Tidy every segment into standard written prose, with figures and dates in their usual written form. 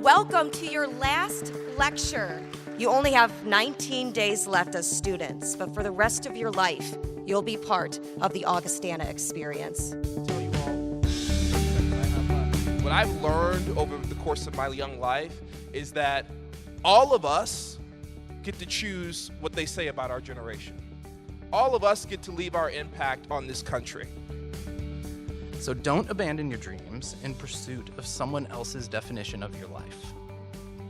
everyone. Welcome to your last lecture. You only have 19 days left as students, but for the rest of your life, you'll be part of the Augustana experience. What I've learned over the course of my young life is that all of us get to choose what they say about our generation. All of us get to leave our impact on this country. So don't abandon your dreams in pursuit of someone else's definition of your life.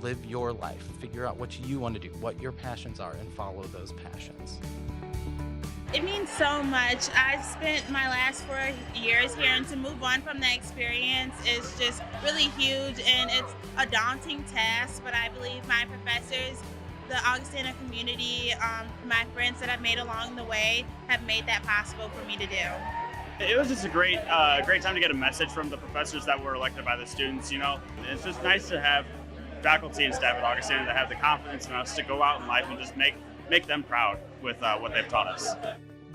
Live your life. Figure out what you want to do, what your passions are, and follow those passions. It means so much. I've spent my last 4 years here, and to move on from that experience is just really huge, and it's a daunting task, but I believe my professors, the Augustana community, my friends that I've made along the way have made that possible for me to do. It was just a great time to get a message from the professors that were elected by the students. You know, it's just nice to have faculty and staff at Augustana that have the confidence in us to go out in life and just make them proud with what they've taught us.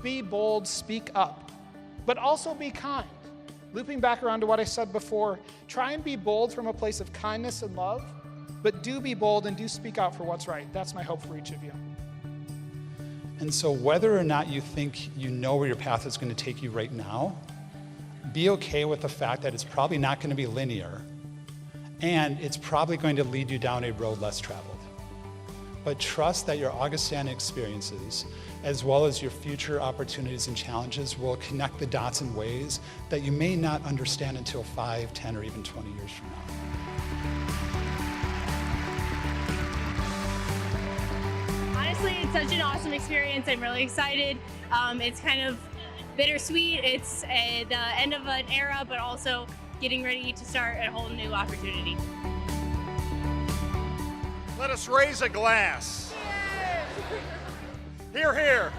Be bold, speak up, but also be kind. Looping back around to what I said before, try and be bold from a place of kindness and love, but do be bold and do speak out for what's right. That's my hope for each of you. And so whether or not you think you know where your path is going to take you right now, be okay with the fact that it's probably not going to be linear, and it's probably going to lead you down a road less traveled. But trust that your Augustana experiences, as well as your future opportunities and challenges, will connect the dots in ways that you may not understand until 5, 10, or even 20 years from now. Honestly, it's such an awesome experience. I'm really excited. It's kind of bittersweet. It's the end of an era, but also getting ready to start a whole new opportunity. Let us raise a glass. Hear, hear.